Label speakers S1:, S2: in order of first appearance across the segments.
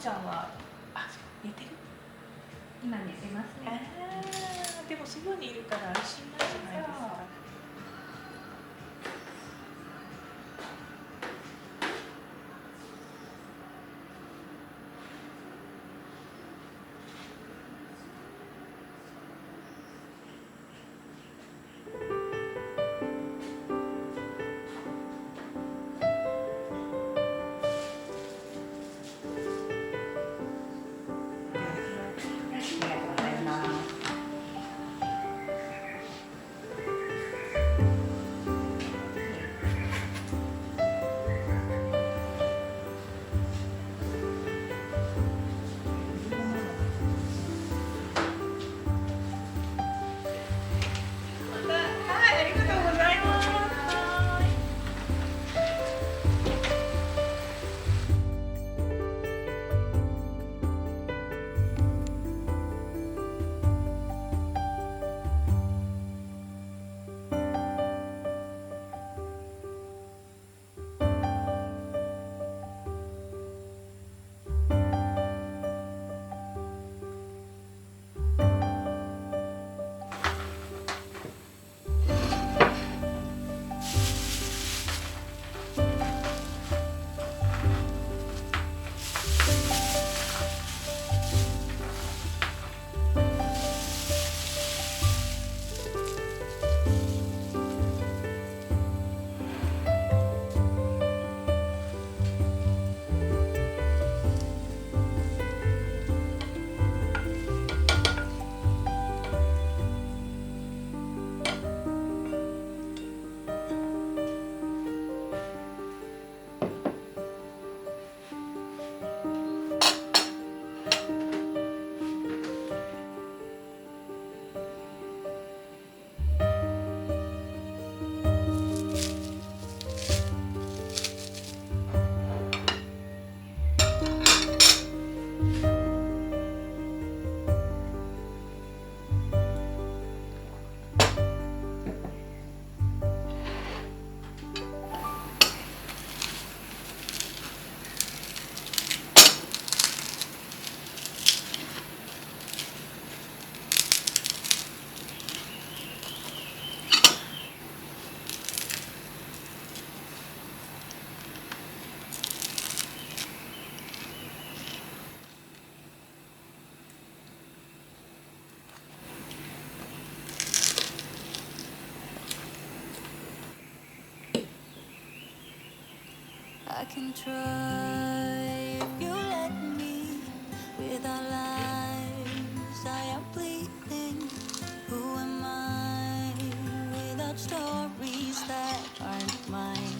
S1: ちゃんは寝てる？
S2: 今寝てますね。
S1: でもそばにいるから安心なんじゃないですか。
S3: I can try if you let me. With our lives, I am bleeding. Who am I without stories that aren't mine?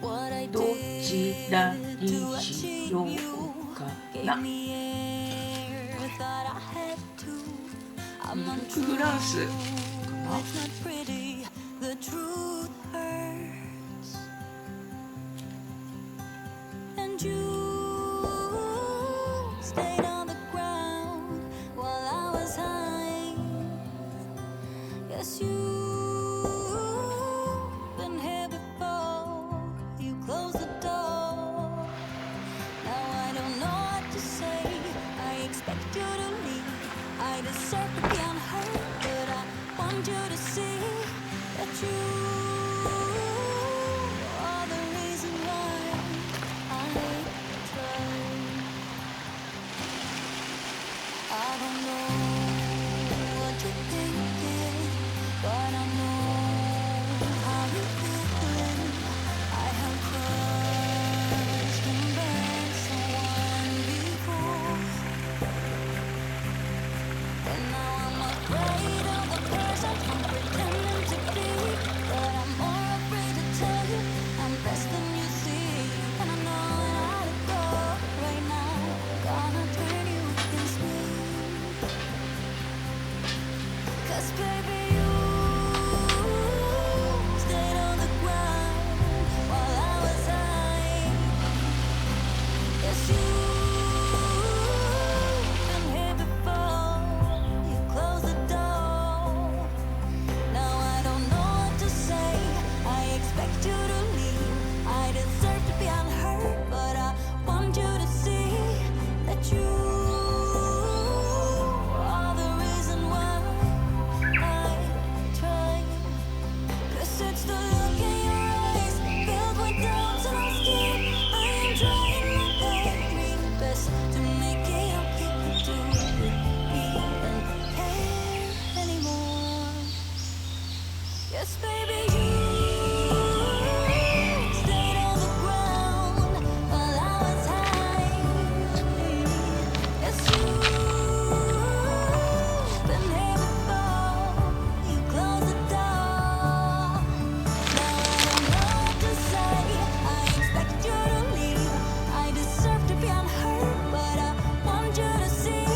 S3: What I
S1: どちら
S3: did
S1: に
S3: to
S1: しよ
S3: achieve
S1: う
S3: you
S1: か
S3: gave
S1: な。
S3: me air, thought I had to. I'm
S1: ミルク
S3: untrue,
S1: フランスかな。
S3: it's not pretty, the truth hurts. And you stayed on the ground while I was high. Yes, you've been here before. You closed the door. Now I don't know what to say. I expect you to leave. I deserve to be unheard, but I want you to see that you are the reason why I tried. I don't know what you're thinking, but I know how you're feeling. I have crushed and burned someone before, and now I'm afraid of the person I'm pretending to be. But Yes, baby, you stayed on the ground while I was high. Yes, you've been here before. You closed the door. Now I don't know what to say. I expect you to leave. I deserve to be unhurt, but I want you to see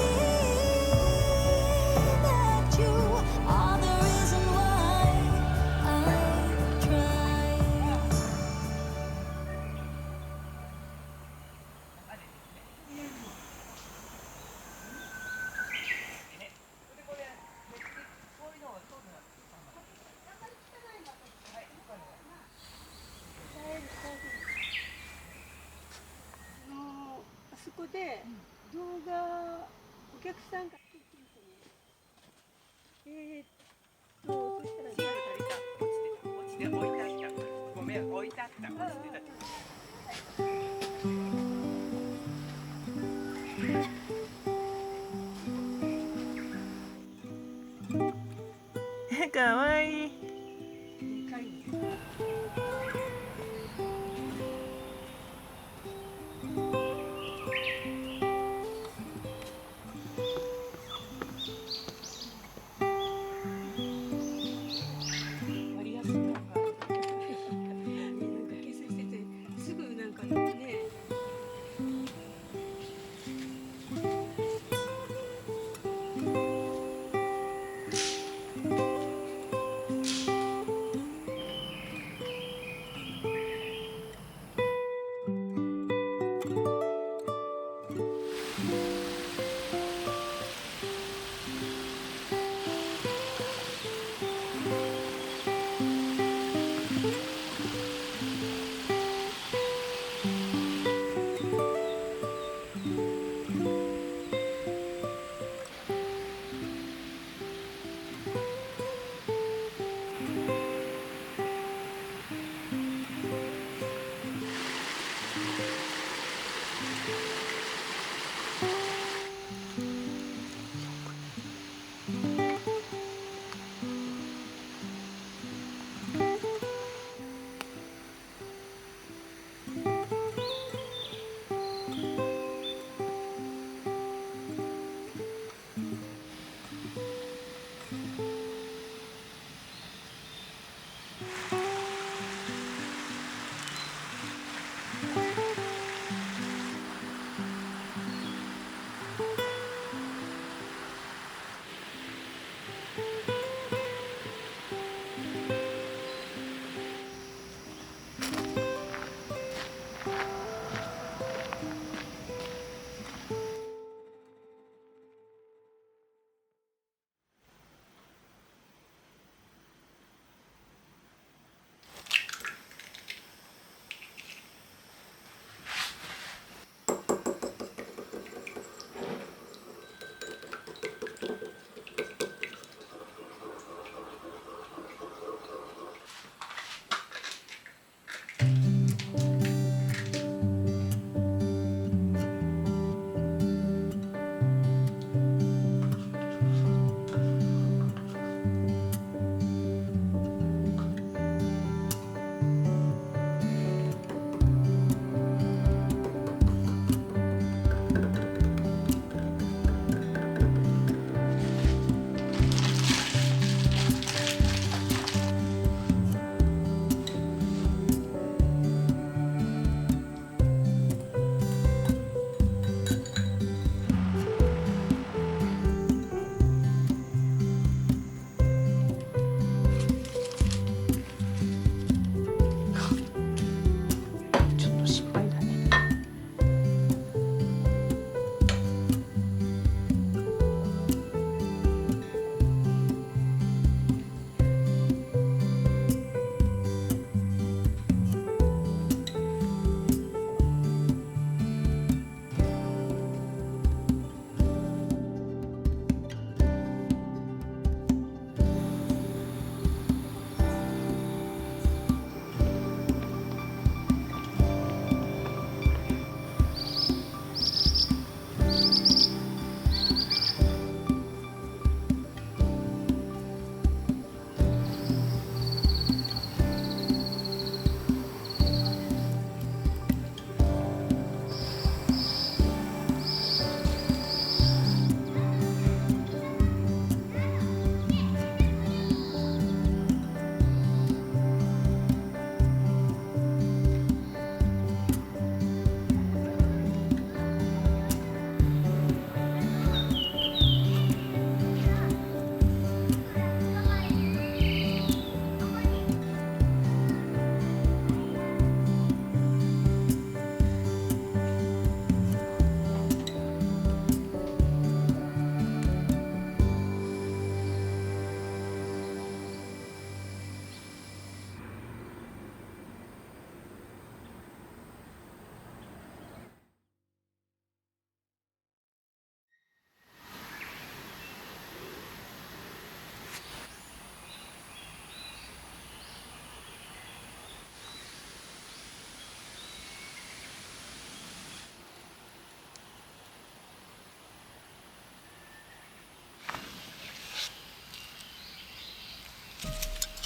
S3: that you are the reason why I try.
S4: あそこで動画お客さんがそしたら
S5: 落ちて置いてあった。ごめん、置いてあった。落ちてた。かわいい。
S4: でかいんです。割安なんか懸垂しててすぐなんかね。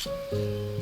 S3: 「